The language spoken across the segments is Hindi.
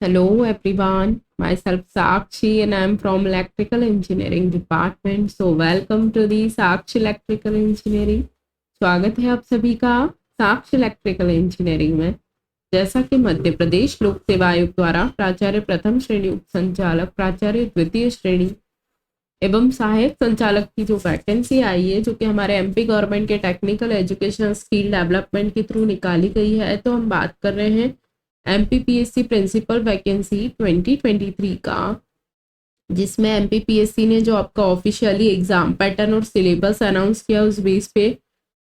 Hello everyone, myself Sakshi and I am from Electrical Engineering Department. So welcome to the Sakshi Electrical Engineering. स्वागत है आप सभी का साक्ष्य इलेक्ट्रिकल इंजीनियरिंग में। जैसा कि मध्य प्रदेश लोक सेवा आयोग द्वारा प्राचार्य प्रथम श्रेणी उप संचालक, प्राचार्य द्वितीय श्रेणी एवं सहायक संचालक की जो वैकेंसी आई है, जो कि हमारे एमपी गवर्नमेंट के टेक्निकल एजुकेशन स्किल डेवलपमेंट के थ्रू निकाली गई है, तो हम बात कर रहे हैं एमपीपीएससी प्रिंसिपल वैकेंसी 2023 का, जिसमें एमपीपीएससी ने जो आपका ऑफिशियली एग्जाम पैटर्न और सिलेबस अनाउंस किया, उस बेस पे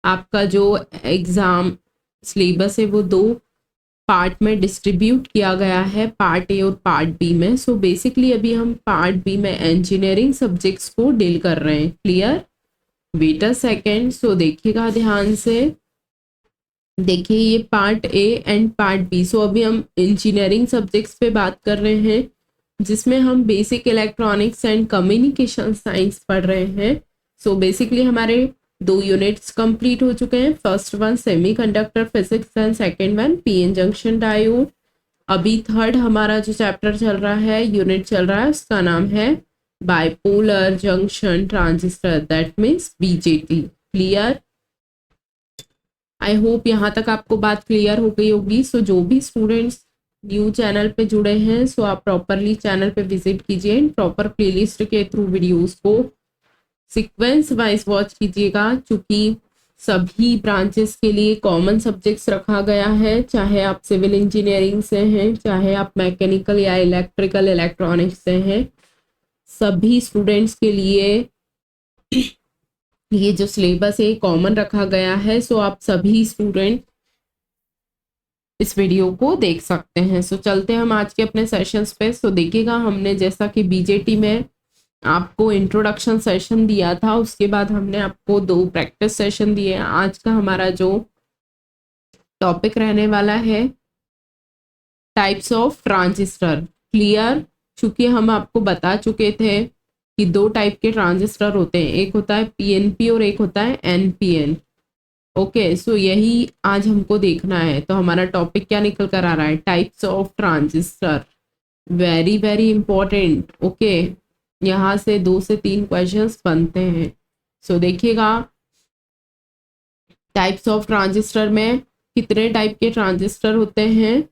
आपका जो एग्जाम सिलेबस है वो 2 पार्ट में डिस्ट्रीब्यूट किया गया है, पार्ट ए और पार्ट बी में। सो बेसिकली अभी हम पार्ट बी में इंजीनियरिंग सब्जेक्ट्स को डील कर रहे हैं। Clear? Wait a second. So देखिएगा ध्यान से, देखिए ये part A and part B. So अभी हम इंजीनियरिंग सब्जेक्ट्स पे बात कर रहे हैं, जिसमें हम basic electronics and communication science पढ़ रहे हैं। सो बेसिकली हमारे 2 यूनिट्स कंप्लीट हो चुके हैं। First one semiconductor physics and second one PN junction diode. अभी थर्ड हमारा जो चैप्टर चल रहा है, यूनिट चल रहा है, उसका नाम है bipolar junction transistor, that means BJT. Clear? I hope यहाँ तक आपको बात क्लियर हो गई होगी। सो जो भी स्टूडेंट्स न्यू चैनल पे जुड़े हैं, सो आप प्रॉपरली चैनल पे विजिट कीजिए, प्रॉपर प्लेलिस्ट के थ्रू वीडियोस को सीक्वेंस वाइज वॉच कीजिएगा, क्योंकि सभी ब्रांचेस के लिए कॉमन सब्जेक्ट्स रखा गया है। चाहे आप सिविल इंजीनियरिंग से हैं, चाहे आप मैकेनिकल या इलेक्ट्रिकल इलेक्ट्रॉनिक्स से हैं, सभी स्टूडेंट्स के लिए ये जो सिलेबस है कॉमन रखा गया है। सो आप सभी स्टूडेंट इस वीडियो को देख सकते हैं। सो चलते हैं हम आज के अपने सेशंस पे। सो देखिएगा, हमने जैसा कि बीजेटी में आपको इंट्रोडक्शन सेशन दिया था, उसके बाद हमने आपको 2 प्रैक्टिस सेशन दिए। आज का हमारा जो टॉपिक रहने वाला है, टाइप्स ऑफ ट्रांजिस्टर। क्लियर? चूंकि हम आपको बता चुके थे कि 2 टाइप के ट्रांजिस्टर होते हैं, एक होता है पीएनपी और एक होता है एनपीएन। ओके, सो यही आज हमको देखना है। तो हमारा टॉपिक क्या निकल कर आ रहा है? Types of transistor. Very very important. Okay, यहाँ से 2 से 3 क्वेश्चंस बनते हैं। सो देखिएगा, टाइप्स ऑफ ट्रांजिस्टर में कितने टाइप के ट्रांजिस्टर होते हैं?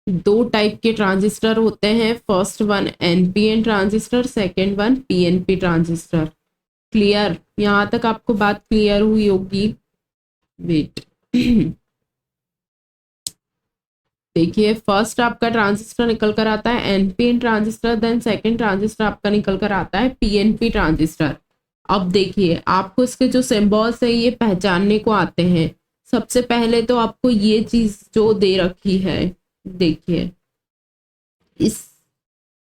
2 टाइप के ट्रांजिस्टर होते हैं। First one NPN transistor, second one PNP transistor. Clear? यहाँ तक आपको बात क्लियर हुई होगी। वेट देखिए, फर्स्ट आपका ट्रांजिस्टर निकल कर आता है NPN transistor, then second transistor आपका निकल कर आता है पीएनपी ट्रांजिस्टर। अब देखिए, आपको इसके जो सिंबल्स है ये पहचानने को आते हैं। सबसे पहले तो आपको ये चीज जो दे रखी है, देखिए इस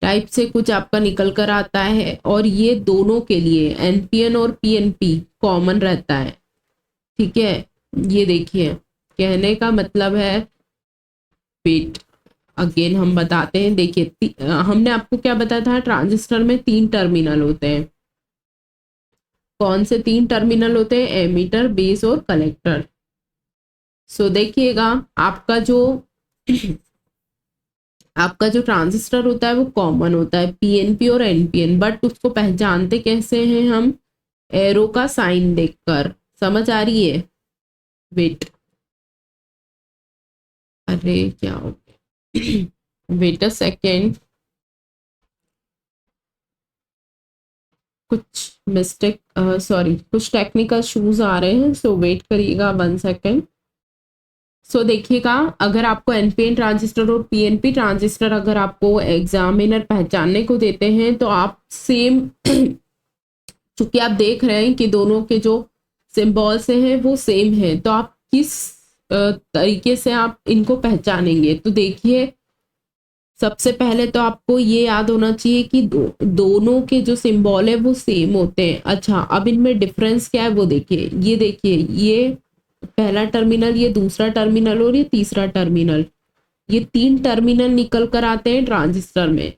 टाइप से कुछ आपका निकल कर आता है, और ये दोनों के लिए एनपीएन और पीएनपी कॉमन रहता है। ठीक है, ये देखिए, कहने का मतलब है, वेट अगेन हम बताते हैं। देखिए, हमने आपको क्या बताया था, ट्रांजिस्टर में 3 टर्मिनल होते हैं। कौन से 3 टर्मिनल होते हैं? एमीटर, बेस और कलेक्टर। सो देखिएगा, आपका जो ट्रांजिस्टर होता है वो कॉमन होता है, पीएनपी और एनपीएन, बट उसको पहचानते कैसे हैं हम? एरो का साइन देखकर। समझ आ रही है? वेट, अरे क्या हो गया? वेट अ सेकेंड, कुछ मिस्टेक, सॉरी, कुछ टेक्निकल इश्यूज आ रहे हैं। सो वेट करिएगा 1 सेकेंड। सो देखिएगा, अगर आपको एनपीएन ट्रांजिस्टर और पीएनपी ट्रांजिस्टर अगर आपको एग्जामिनर पहचानने को देते हैं, तो आप सेम चूंकि आप देख रहे हैं कि दोनों के जो सिंबल्स हैं वो सेम है, तो आप किस तरीके से आप इनको पहचानेंगे? तो देखिए, सबसे पहले तो आपको ये याद होना चाहिए कि दोनों के जो सिंबल है वो सेम होते हैं। अच्छा, अब इनमें डिफरेंस क्या है वो देखिए। ये देखिए, ये पहला टर्मिनल, ये दूसरा टर्मिनल और ये तीसरा टर्मिनल, ये 3 टर्मिनल निकल कर आते हैं ट्रांजिस्टर में।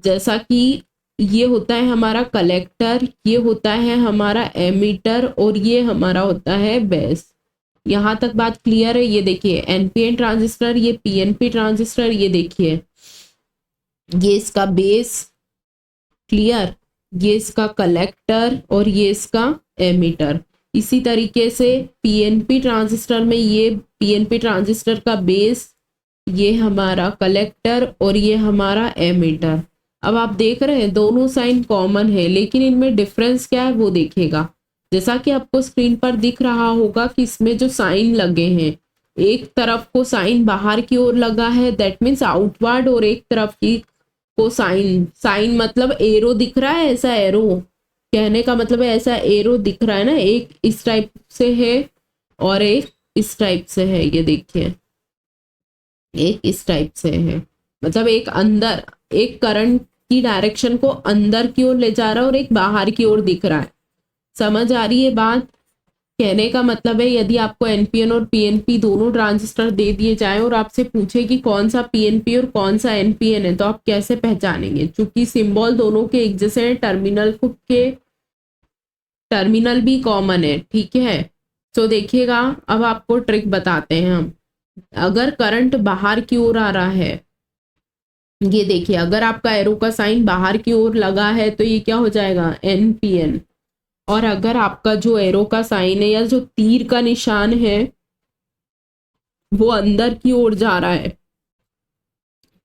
जैसा कि ये होता है हमारा कलेक्टर, ये होता है हमारा एमीटर और ये हमारा होता है बेस। यहाँ तक बात क्लियर है? ये देखिए एनपीएन ट्रांजिस्टर, ये पीएनपी ट्रांजिस्टर, ये देखिए ये इसका बेस, क्लियर, ये इसका कलेक्टर और ये इसका एमिटर। इसी तरीके से पीएनपी ट्रांजिस्टर में ये पीएनपी ट्रांजिस्टर का बेस, ये हमारा कलेक्टर और ये हमारा एमिटर। अब आप देख रहे हैं दोनों साइन कॉमन है, लेकिन इनमें डिफरेंस क्या है वो देखिएगा। जैसा कि आपको स्क्रीन पर दिख रहा होगा कि इसमें जो साइन लगे हैं, एक तरफ को साइन बाहर की ओर लगा है, दैट मीन्स आउटवर्ड, और एक तरफ की को साइन, साइन मतलब एरो दिख रहा है, ऐसा एरो कहने का मतलब है ऐसा एरो दिख रहा है ना, एक इस टाइप से है और एक इस टाइप से है। ये देखिए एक इस टाइप से है, मतलब एक अंदर, एक करंट की डायरेक्शन को अंदर की ओर ले जा रहा है और एक बाहर की ओर दिख रहा है। समझ आ रही है बात? कहने का मतलब है यदि आपको एनपीएन और पीएनपी दोनों ट्रांजिस्टर दे दिए जाएं और आपसे पूछे कि कौन सा पीएनपी और कौन सा एनपीएन है, तो आप कैसे पहचानेंगे? चूंकि सिंबल दोनों के एक जैसे हैं, टर्मिनल भी कॉमन है, ठीक है। तो देखिएगा अब आपको ट्रिक बताते हैं हम। अगर करंट बाहर की ओर आ रहा है, ये देखिए अगर आपका एरो का साइन बाहर की ओर लगा है तो ये क्या हो जाएगा? एनपीएन। और अगर आपका जो एरो का साइन है या जो तीर का निशान है वो अंदर की ओर जा रहा है,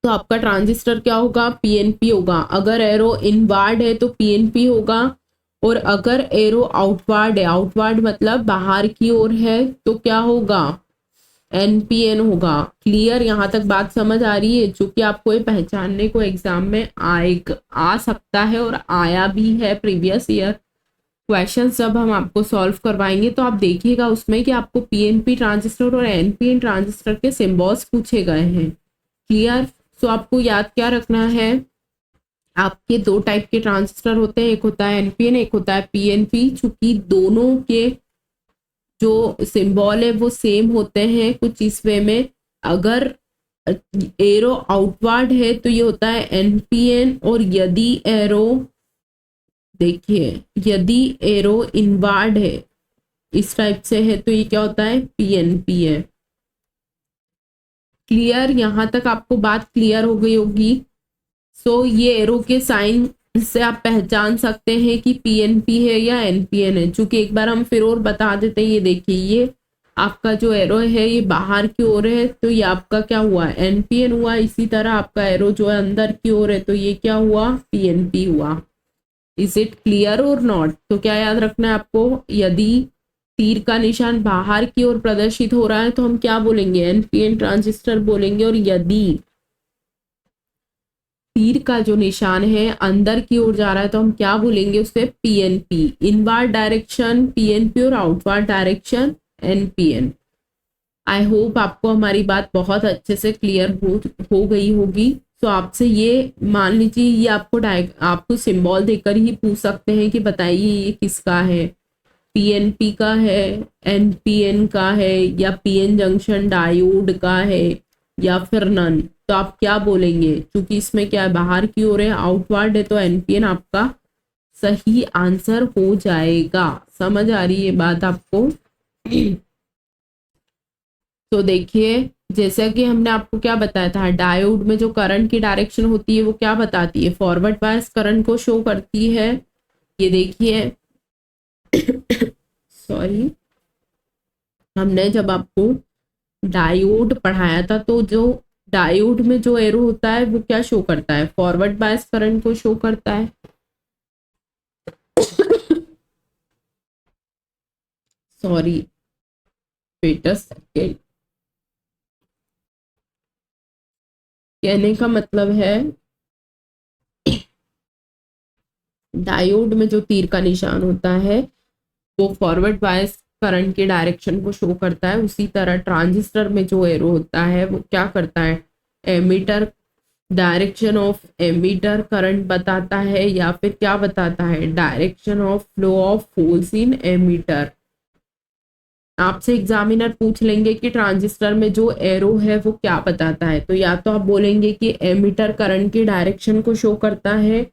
तो आपका ट्रांजिस्टर क्या होगा? पीएनपी होगा। अगर एरो इनवर्ड है तो पीएनपी होगा, और अगर एरो आउटवर्ड है, आउटवर्ड मतलब बाहर की ओर है, तो क्या होगा? एनपीएन होगा। क्लियर? यहाँ तक बात समझ आ रही है? चूंकि आपको ये पहचानने को एग्जाम में आ सकता है और आया भी है प्रीवियस ईयर क्वेश्चन, सब हम आपको सॉल्व करवाएंगे, तो आप देखिएगा उसमें कि आपको पीएनपी ट्रांजिस्टर और एनपीएन ट्रांजिस्टर के सिंबल्स पूछे गए हैं। क्लियर? सो आपको याद क्या रखना है, आपके दो टाइप के ट्रांजिस्टर होते हैं, एक होता है एनपीएन, एक होता है पीएनपी। चूंकि दोनों के जो सिंबल है वो सेम होते हैं कुछ इस वे में, अगर एरो आउटवर्ड है तो ये होता है एनपीएन, और यदि एरो, देखिए यदि एरो इनवर्ड है इस टाइप से है तो ये क्या होता है? पीएनपी है। क्लियर? यहाँ तक आपको बात क्लियर हो गई होगी। सो ये एरो के साइन से आप पहचान सकते हैं कि पीएनपी है या एनपीएन है। चूंकि एक बार हम फिर और बता देते हैं, ये देखिए ये आपका जो एरो है ये बाहर की ओर है, तो ये आपका क्या हुआ? एनपीएन हुआ। इसी तरह आपका एरो जो है अंदर की ओर है, तो ये क्या हुआ? पीएनपी हुआ। इज इट क्लियर और नॉट? तो क्या याद रखना है आपको, यदि तीर का निशान बाहर की ओर प्रदर्शित हो रहा है तो हम क्या बोलेंगे? एनपीएन ट्रांजिस्टर बोलेंगे, और यदि तीर का जो निशान है अंदर की ओर जा रहा है तो हम क्या बोलेंगे उसे? पीएनपी। इनवर्ड डायरेक्शन पीएनपी और outward direction NPN. I hope आपको हमारी बात बहुत अच्छे से क्लियर हो गई होगी। तो आपसे ये मान लीजिए ये आपको सिंबल देकर ही पूछ सकते हैं कि बताइए ये किसका है, पीएनपी का है, एनपीएन का है, या पीएन जंक्शन डायोड का है, या फिर नन। तो आप क्या बोलेंगे? क्योंकि इसमें क्या है, बाहर की ओर है, आउटवर्ड है, तो एनपीएन आपका सही आंसर हो जाएगा। समझ आ रही है बात आपको? तो देखिए जैसा कि हमने आपको क्या बताया था, डायोड में जो करंट की डायरेक्शन होती है वो क्या बताती है? फॉरवर्ड बायस करंट को शो करती है। ये देखिए सॉरी, हमने जब आपको डायोड पढ़ाया था तो जो डायोड में जो एरो होता है वो क्या शो करता है? फॉरवर्ड बायस करंट को शो करता है। Sorry, wait a second. कहने का मतलब है डायोड में जो तीर का निशान होता है वो फॉरवर्ड बायस करंट के डायरेक्शन को शो करता है। उसी तरह ट्रांजिस्टर में जो एरो होता है वो क्या करता है? Emitter, direction of emitter current बताता है, या फिर क्या बताता है? Direction of flow of holes in emitter. आपसे एग्जामिनर पूछ लेंगे कि ट्रांजिस्टर में जो एरो है वो क्या बताता है, तो या तो आप बोलेंगे कि एमीटर करंट की डायरेक्शन को शो करता है,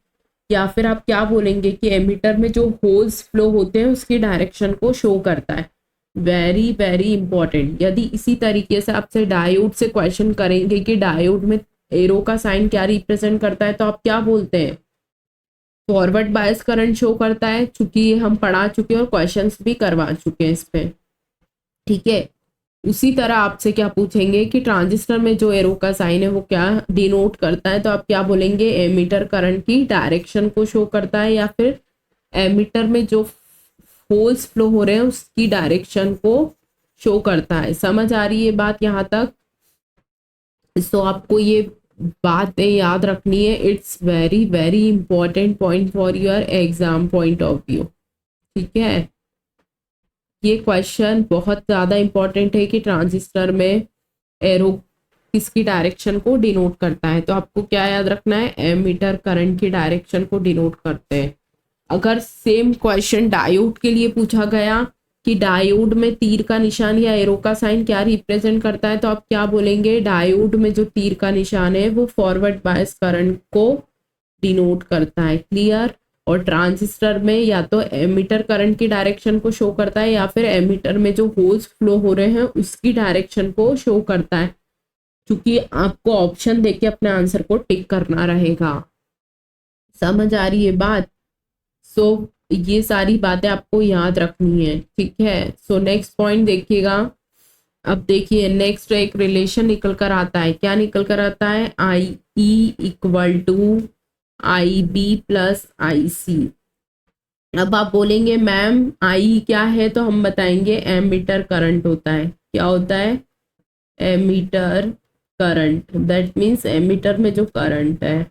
या फिर आप क्या बोलेंगे कि एमीटर में जो होल्स फ्लो होते हैं उसकी डायरेक्शन को शो करता है। Very very important. यदि इसी तरीके से आपसे डायोड से क्वेश्चन करेंगे कि डायोड में एरो का साइन क्या रिप्रेजेंट करता है, तो आप क्या बोलते हैं? फॉरवर्ड बायस करंट शो करता है, चूंकि ये हम पढ़ा चुके हैं और क्वेश्चंस भी करवा चुके हैं इस पे, ठीक है। उसी तरह आपसे क्या पूछेंगे कि ट्रांजिस्टर में जो एरो का साइन है वो क्या डिनोट करता है, तो आप क्या बोलेंगे? एमीटर करंट की डायरेक्शन को शो करता है, या फिर एमीटर में जो होल्स फ्लो हो रहे हैं उसकी डायरेक्शन को शो करता है। समझ आ रही है बात यहाँ तक? तो आपको ये बातें याद रखनी है। It's very very important point for your exam point of view, ठीक है। ये क्वेश्चन बहुत ज़्यादा इंपॉर्टेंट है कि ट्रांजिस्टर में एरो किसकी डायरेक्शन को डिनोट करता है, तो आपको क्या याद रखना है? एमीटर करंट की डायरेक्शन को डिनोट करते हैं। अगर सेम क्वेश्चन डायोड के लिए पूछा गया कि डायोड में तीर का निशान या एरो का साइन क्या रिप्रेजेंट करता है, तो आप क्या बोलेंगे? डायोड में जो तीर का निशान है वो फॉरवर्ड बायस करंट को डिनोट करता है। क्लियर? और ट्रांजिस्टर में या तो एमीटर करंट की डायरेक्शन को शो करता है, या फिर एमीटर में जो होल्स फ्लो हो रहे हैं उसकी डायरेक्शन को शो करता है। क्योंकि आपको ऑप्शन देके अपने आंसर को टिक करना रहेगा। समझ आ रही है बात? सो ये सारी बातें आपको याद रखनी है, ठीक है। सो नेक्स्ट पॉइंट देखिएगा। अब देखिए नेक्स्ट एक रिलेशन निकल कर आता है। क्या निकल कर आता है? I E equal to I B plus I C. अब आप बोलेंगे मैम आई क्या है, तो हम बताएंगे एमीटर करंट होता है। क्या होता है? Emitter current, that means emitter में जो करंट है,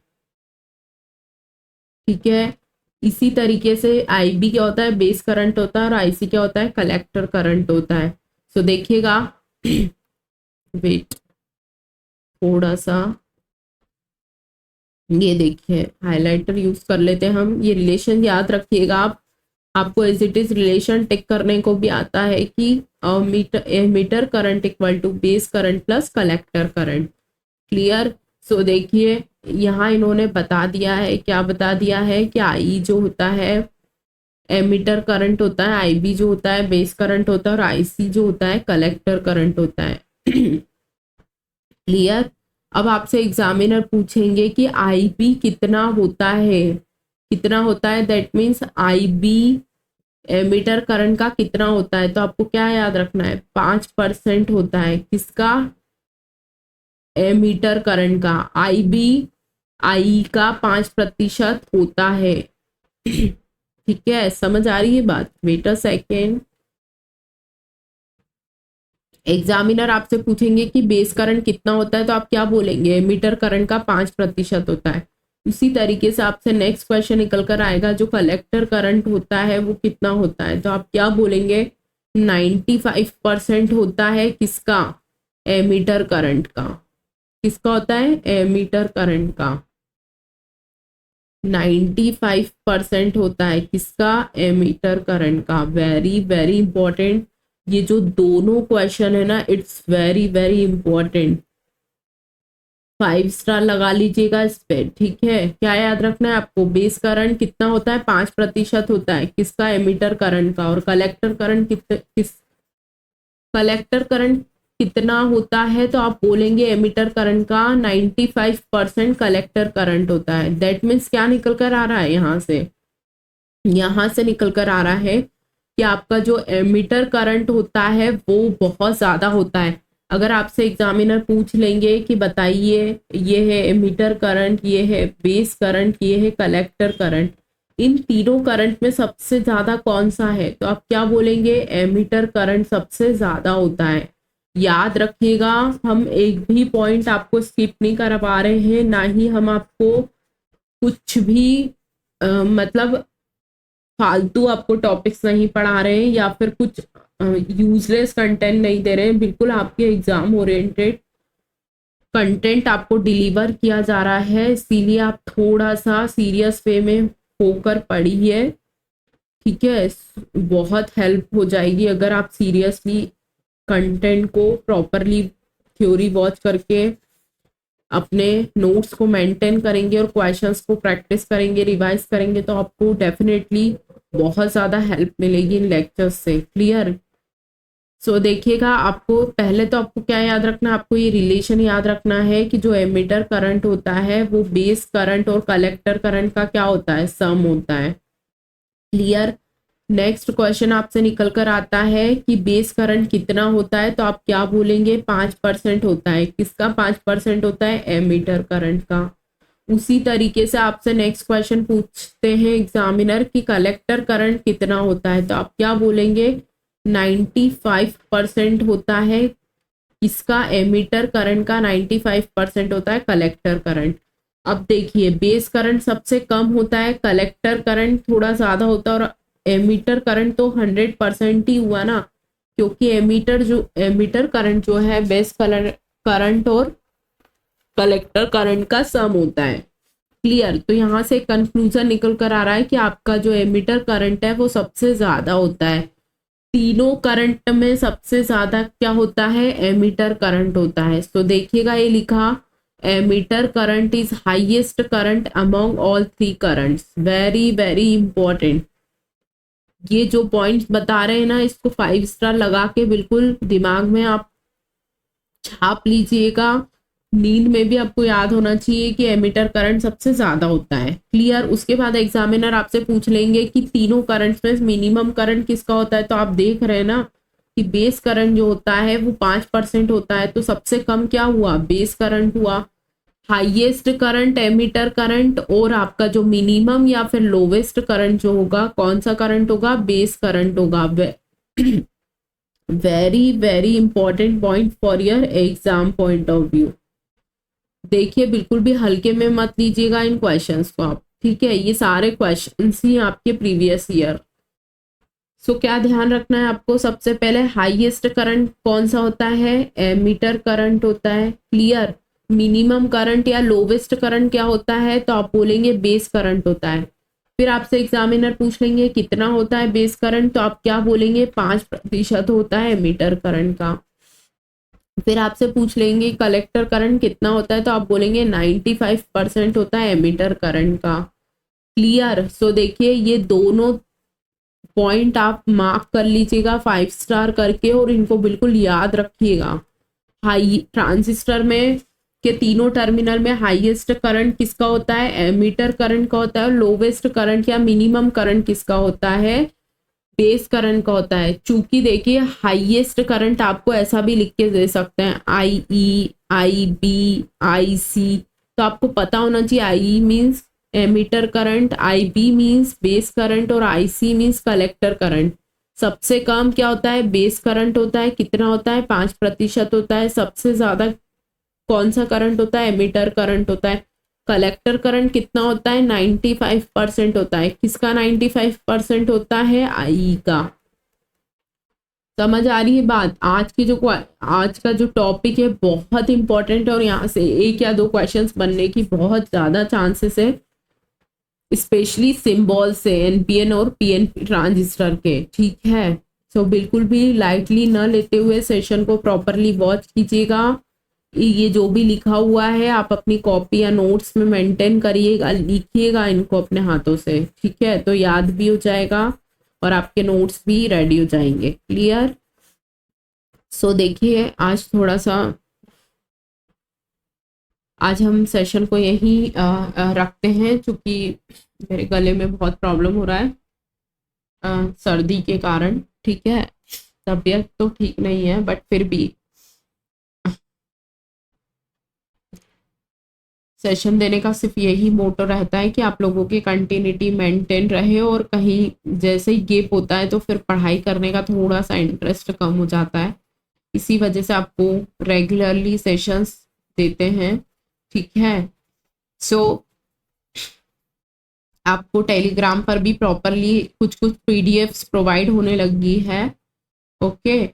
ठीक है। इसी तरीके से आई बी क्या होता है? बेस करंट होता है, और आई सी क्या होता है? कलेक्टर करंट होता है। सो देखिएगा वेट थोड़ा सा, ये देखिए हाइलाइटर यूज कर लेते हैं हम। ये रिलेशन याद रखिएगा आप, आपको as it is relation tick करने को भी आता है कि emitter current equal to base current plus collector current. Clear? So देखिए यहाँ इन्होंने बता दिया है, क्या बता दिया है कि आई जो होता है एमीटर करंट होता है, आई बी जो होता है बेस करंट होता है, और आई सी जो होता है कलेक्टर करंट होता है। क्लियर? अब आपसे एग्जामिनर पूछेंगे कि आई बी कितना होता है, कितना होता है, that means I B emitter current का कितना होता है, तो आपको क्या याद रखना है? 5% होता है। किसका? एमीटर करंट का। आई बी आई का 5% होता है। ठीक है, समझ आ रही है बात? Wait a second. एग्जामिनर आपसे पूछेंगे कि बेस करंट कितना होता है, तो आप क्या बोलेंगे? एमीटर करंट का 5% होता है। उसी तरीके से आपसे नेक्स्ट क्वेश्चन निकल कर आएगा, जो कलेक्टर करंट होता है वो कितना होता है, तो आप क्या बोलेंगे? 95% होता है। किसका? एमीटर करंट का। किसका होता है? एमीटर करंट का 95% होता है। किसका? एमीटर करंट का। Very very important. ये जो दोनों क्वेश्चन है ना, it's very very important. 5 star लगा लीजिएगा इस पे, ठीक है। क्या याद रखना है आपको? बेस करंट कितना होता है? 5% होता है। किसका? एमीटर करंट का। और कलेक्टर करंट कलेक्टर करंट कितना होता है, तो आप बोलेंगे एमीटर करंट का 95% कलेक्टर करंट होता है। दैट मीन्स क्या निकल कर आ रहा है यहाँ से? यहाँ से निकल कर आ रहा है कि आपका जो एमीटर करंट होता है वो बहुत ज़्यादा होता है। अगर आपसे एग्जामिनर पूछ लेंगे कि बताइए ये है एमीटर करंट, ये है बेस करंट, ये है कलेक्टर करंट, इन तीनों करंट में सबसे ज़्यादा कौन सा है, तो आप क्या बोलेंगे? एमीटर करंट सबसे ज़्यादा होता है। याद रखिएगा, हम एक भी पॉइंट आपको स्किप नहीं करवा रहे हैं, ना ही हम आपको कुछ भी मतलब फालतू आपको टॉपिक्स नहीं पढ़ा रहे हैं, या फिर कुछ यूजलेस कंटेंट नहीं दे रहे हैं। बिल्कुल आपके एग्जाम ओरिएंटेड कंटेंट आपको डिलीवर किया जा रहा है, इसीलिए आप थोड़ा सा सीरियस वे में होकर पढ़िए, ठीक है। बहुत हेल्प हो जाएगी अगर आप सीरियसली कंटेंट को प्रॉपरली थ्योरी वॉच करके अपने नोट्स को मेंटेन करेंगे और क्वेश्चंस को प्रैक्टिस करेंगे, रिवाइज करेंगे, तो आपको डेफिनेटली बहुत ज़्यादा हेल्प मिलेगी इन लेक्चर्स से। क्लियर? सो देखिएगा, आपको पहले तो आपको क्या याद रखना है, आपको ये रिलेशन याद रखना है कि जो एमीटर करंट होता है वो बेस करंट और कलेक्टर करंट का क्या होता है, सम होता है। क्लियर। नेक्स्ट क्वेश्चन आपसे निकल कर आता है कि बेस करंट कितना होता है, तो आप क्या बोलेंगे, 5% होता है। किसका 5% होता है, एमीटर करंट का। उसी तरीके से आपसे नेक्स्ट क्वेश्चन पूछते हैं एग्जामिनर कि कलेक्टर करंट कितना होता है, तो आप क्या बोलेंगे, 95% होता है। किसका, एमीटर करंट का 95% होता है कलेक्टर करंट। अब देखिए, बेस करंट सबसे कम होता है, कलेक्टर करंट थोड़ा ज्यादा होता है, और एमीटर करंट तो 100% ही हुआ ना, क्योंकि एमीटर करंट जो है बेस करंट और कलेक्टर करंट का सम होता है। क्लियर। तो यहाँ से कंक्लूजन निकल कर आ रहा है कि आपका जो एमीटर करंट है वो सबसे ज्यादा होता है। तीनों करंट में सबसे ज्यादा क्या होता है, एमीटर करंट होता है। तो देखिएगा, ये लिखा, emitter current is highest current among all three currents. Very very important. ये जो पॉइंट्स बता रहे हैं ना, इसको 5 स्टार लगा के बिल्कुल दिमाग में आप छाप लीजिएगा। नींद में भी आपको याद होना चाहिए कि एमीटर करंट सबसे ज्यादा होता है। क्लियर। उसके बाद एग्जामिनर आपसे पूछ लेंगे कि तीनों करंट्स में मिनिमम करंट किसका होता है, तो आप देख रहे हैं ना कि बेस करंट जो होता है वो 5% होता है, तो सबसे कम क्या हुआ, बेस करंट हुआ। हाईएस्ट करंट एमीटर करंट, और आपका जो मिनिमम या फिर लोवेस्ट करंट जो होगा, कौन सा करंट होगा, बेस करंट होगा। Very very important point for your exam point of view. देखिए, बिल्कुल भी हल्के में मत लीजिएगा इन क्वेश्चंस को आप, ठीक है। ये सारे क्वेश्चंस ही आपके प्रीवियस ईयर। सो क्या ध्यान रखना है आपको, सबसे पहले हाईएस्ट करंट कौन सा होता है, एमीटर करंट होता है। क्लियर। मिनिमम करंट या लोवेस्ट करंट क्या होता है, तो आप बोलेंगे बेस करंट होता है। फिर आपसे एग्जामिनर पूछ लेंगे कितना होता है बेस करंट, तो आप क्या बोलेंगे, 5% होता है एमीटर करंट का। फिर आपसे पूछ लेंगे कलेक्टर करंट कितना होता है, तो आप बोलेंगे 95% होता है एमीटर करंट का। क्लियर। सो देखिए, ये दोनों पॉइंट आप मार्क कर लीजिएगा 5 स्टार करके, और इनको बिल्कुल याद रखिएगा। हाई ट्रांजिस्टर में के तीनों टर्मिनल में हाईएस्ट करंट किसका होता है, एमीटर करंट का होता है। लोवेस्ट करंट या मिनिमम करंट किसका होता है, बेस करंट का होता है। चूंकि देखिए, हाईएस्ट करंट आपको ऐसा भी लिख के दे सकते हैं, आई आई बी आई सी, तो आपको पता होना चाहिए I means emitter current, I B means base current, और I C means collector current. सबसे कम क्या होता है, बेस करंट होता है। कितना होता है, 5% होता है। सबसे ज्यादा कौन सा करंट होता है, एमीटर करंट होता है। कलेक्टर करंट कितना होता है, 95% होता है। किसका 95% होता है, आई का। समझ आ रही है बात। आज का जो टॉपिक है बहुत इंपॉर्टेंट है, और यहाँ से एक या दो क्वेश्चंस बनने की बहुत ज्यादा चांसेस है, स्पेशली सिंबल से, एनपीएन और पीएनपी ट्रांजिस्टर के, ठीक है। सो बिल्कुल भी लाइटली न लेते हुए सेशन को प्रॉपरली वॉच कीजिएगा। ये जो भी लिखा हुआ है आप अपनी कॉपी या नोट्स में मेंटेन करिएगा, लिखिएगा इनको अपने हाथों से, ठीक है, तो याद भी हो जाएगा और आपके नोट्स भी रेडी हो जाएंगे। क्लियर। सो देखिए, आज हम सेशन को यहीं रखते हैं, क्योंकि मेरे गले में बहुत प्रॉब्लम हो रहा है सर्दी के कारण, ठीक है। तबीयत तो ठीक नहीं है, बट फिर भी सेशन देने का सिर्फ यही मोटो रहता है कि आप लोगों की कंटिन्यूटी मेंटेन रहे, और कहीं जैसे ही गैप होता है तो फिर पढ़ाई करने का थोड़ा सा इंटरेस्ट कम हो जाता है। इसी वजह से आपको रेगुलरली सेशंस देते हैं, ठीक है। सो आपको टेलीग्राम पर भी प्रॉपरली कुछ कुछ पीडीएफ्स प्रोवाइड होने लगी है, ओके।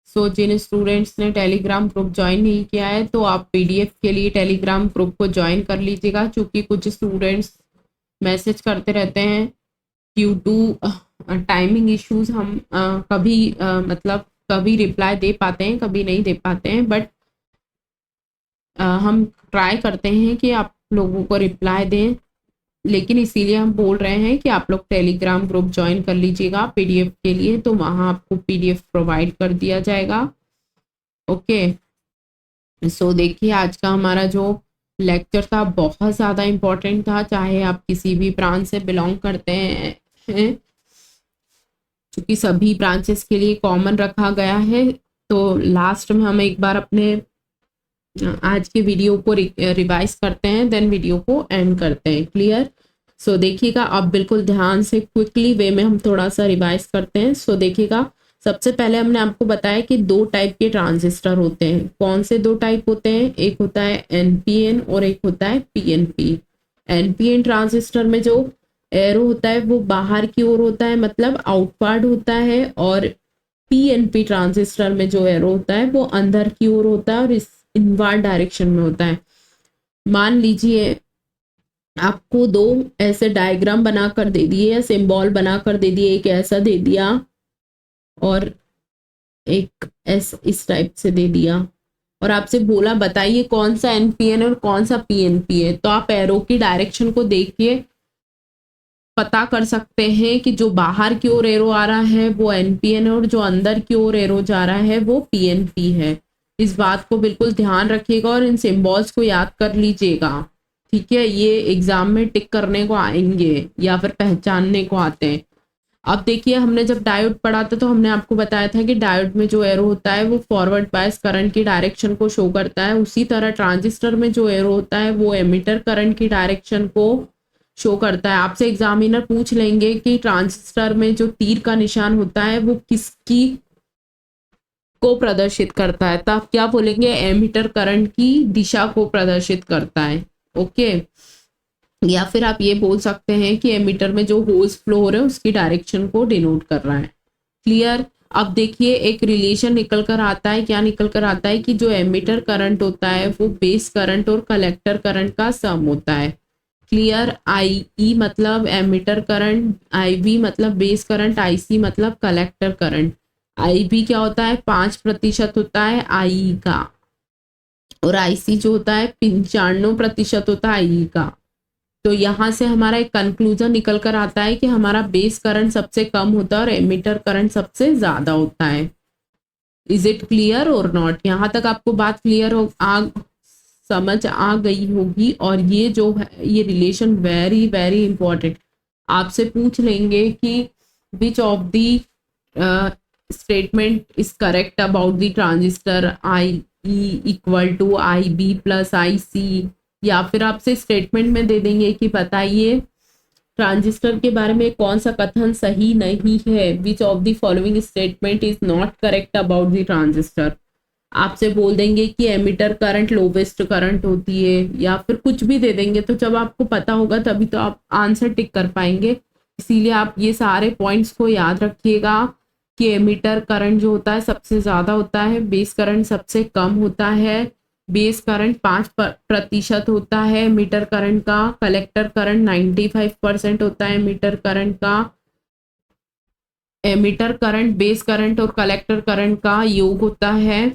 सो जिन स्टूडेंट्स ने टेलीग्राम ग्रुप ज्वाइन नहीं किया है, तो आप पीडीएफ के लिए टेलीग्राम ग्रुप को ज्वाइन कर लीजिएगा, क्योंकि कुछ स्टूडेंट्स मैसेज करते रहते हैं ड्यू टू टाइमिंग इश्यूज। हम मतलब कभी रिप्लाई दे पाते हैं, कभी नहीं दे पाते हैं, बट हम ट्राई करते हैं कि आप लोगों को रिप्लाई दें लेकिन इसीलिए हम बोल रहे हैं कि आप लोग टेलीग्राम ग्रुप ज्वाइन कर लीजिएगा पीडीएफ के लिए, तो वहां आपको पीडीएफ प्रोवाइड कर दिया जाएगा। ओके, सो देखिए आज का हमारा जो लेक्चर था बहुत ज़्यादा इम्पोर्टेंट था, चाहे आप किसी भी ब्रांच से बिलोंग करते हैं, क्योंकि सभी ब्रांचेस के लिए कॉमन रखा गया है। तो लास्ट में हम एक बार अपने आज के वीडियो को रिवाइज करते हैं, देन वीडियो को एंड करते हैं। क्लियर? सो देखिएगा, अब बिल्कुल ध्यान से क्विकली वे में हम थोड़ा सा रिवाइज करते हैं। सो देखिएगा, सबसे पहले हमने आपको बताया कि दो टाइप के ट्रांजिस्टर होते हैं। कौन से दो टाइप होते हैं? एक होता है एनपीएन और एक होता है पीएनपी। एनपीएन ट्रांजिस्टर में जो एरो होता है वो बाहर की ओर होता है, मतलब आउटवर्ड होता है, और पीएनपी ट्रांजिस्टर में जो एरो होता है वो अंदर की ओर होता है और इस इनवर्ड डायरेक्शन में होता है। मान लीजिए आपको दो ऐसे डायग्राम बनाकर दे दिए या सिंबल बनाकर दे दिए, एक ऐसा दे दिया और एक इस टाइप से दे दिया, और आपसे बोला बताइए कौन सा एनपीएन और कौन सा पीएनपी है। तो आप एरो की डायरेक्शन को देखिए पता कर सकते हैं कि जो बाहर की ओर एरो आ रहा है वो एनपीएन है और जो अंदर की ओर एरो जा रहा है वो पीएनपी है। इस बात को बिल्कुल ध्यान रखिएगा और इन सिंबल्स को याद कर लीजिएगा। ठीक है, ये एग्जाम में टिक करने को आएंगे या फिर पहचानने को आते हैं। अब देखिए, हमने जब डायोड पढ़ा था तो हमने आपको बताया था कि डायोड में जो एरो होता है वो फॉरवर्ड बायस करंट की डायरेक्शन को शो करता है। उसी तरह ट्रांजिस्टर में जो एरो होता है वो एमिटर करंट की डायरेक्शन को शो करता है। आपसे एग्जामिनर पूछ लेंगे कि ट्रांजिस्टर में जो तीर का निशान होता है वो किसकी को प्रदर्शित करता है, तो आप क्या बोलेंगे? एमिटर करंट की दिशा को प्रदर्शित करता है। ओके, या फिर आप ये बोल सकते हैं कि एमिटर में जो होल्स फ्लो हो रहे हैं उसकी डायरेक्शन को डिनोट कर रहा है। क्लियर? अब देखिए एक रिलेशन निकल कर आता है। क्या निकल कर आता है? कि जो एमिटर करंट होता है वो बेस करंट और कलेक्टर करंट का सम होता है। क्लियर? आई ई मतलब एमिटर करंट, आई बी मतलब बेस करंट, आई सी मतलब कलेक्टर करंट। आई बी क्या होता है? 5% होता है आई का, और आई सी जो होता है 95% होता है आई का। तो यहाँ से हमारा एक कंक्लूजन निकल कर आता है कि हमारा बेस करंट सबसे कम होता है और एमिटर करंट सबसे ज्यादा होता है। इज इट क्लियर और नॉट? यहाँ तक आपको बात क्लियर हो समझ आ गई होगी। और ये जो है ये रिलेशन वेरी वेरी इंपॉर्टेंट। आपसे पूछ लेंगे कि which of the statement is correct about the transistor I E equal to I B plus I C, या फिर आपसे स्टेटमेंट में दे देंगे कि बताइए ट्रांजिस्टर के बारे में कौन सा कथन सही नहीं है। Which of the following statement is not correct about the transistor. आपसे बोल देंगे कि एमिटर करंट लोवेस्ट करंट होती है, या फिर कुछ भी दे देंगे। तो जब आपको पता होगा तभी तो आप आंसर टिक कर पाएंगे। इसीलिए आप ये सारे पॉइंट्स को याद रखिएगा कि एमिटर करंट जो होता है सबसे ज्यादा होता है, बेस करंट सबसे कम होता है। बेस करंट 5% होता है मीटर करंट का, कलेक्टर करंट 95% होता है मीटर करंट का। एमिटर करंट बेस करंट और कलेक्टर करंट का योग होता है।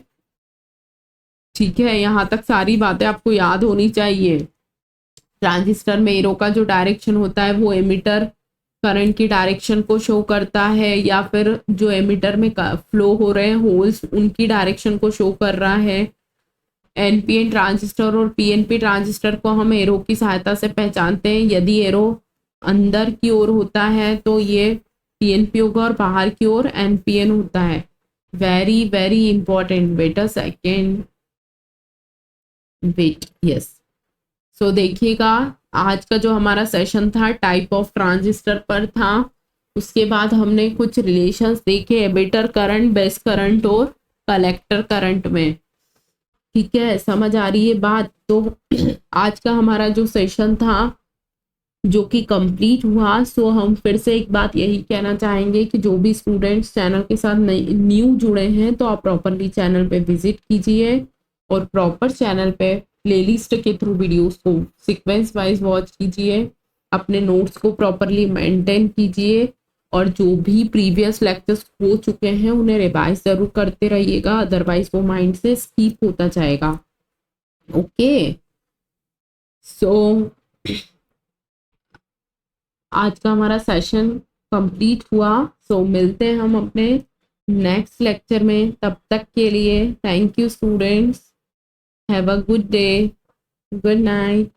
ठीक है, यहाँ तक सारी बातें आपको याद होनी चाहिए। ट्रांजिस्टर में एरो का जो डायरेक्शन होता है वो एमिटर करंट की डायरेक्शन को शो करता है, या फिर जो एमिटर में फ्लो हो रहे हैं होल्स उनकी डायरेक्शन को शो कर रहा है। एनपीएन ट्रांजिस्टर और पीएनपी ट्रांजिस्टर को हम एरो की सहायता से पहचानते हैं। यदि एरो अंदर की ओर होता है तो ये पीएनपी होगा और बाहर की ओर एनपीएन होता है। वेरी वेरी इंपॉर्टेंट बेटा। Second wait, yes. सो देखिएगा, आज का जो हमारा सेशन था टाइप ऑफ ट्रांजिस्टर पर था। उसके बाद हमने कुछ रिलेशंस देखे एमिटर करंट, बेस करंट और कलेक्टर करंट में। ठीक है, समझ आ रही है बात? तो आज का हमारा जो सेशन था जो कि कंप्लीट हुआ, सो हम फिर से एक बात यही कहना चाहेंगे कि जो भी स्टूडेंट्स चैनल के साथ न्यू जुड़े हैं तो आप प्रॉपरली चैनल पे विजिट कीजिए और प्रॉपर चैनल पे प्लेलिस्ट के थ्रू वीडियोस को सीक्वेंस वाइज वॉच कीजिए। अपने नोट्स को प्रॉपरली मेंटेन कीजिए और जो भी प्रीवियस लेक्चर्स हो चुके हैं उन्हें रिवाइज जरूर करते रहिएगा, अदरवाइज वो माइंड से स्किप होता जाएगा। ओके, सो आज का हमारा सेशन कंप्लीट हुआ। सो मिलते हैं हम अपने नेक्स्ट लेक्चर में। तब तक के लिए thank you students. Have a good day, good night.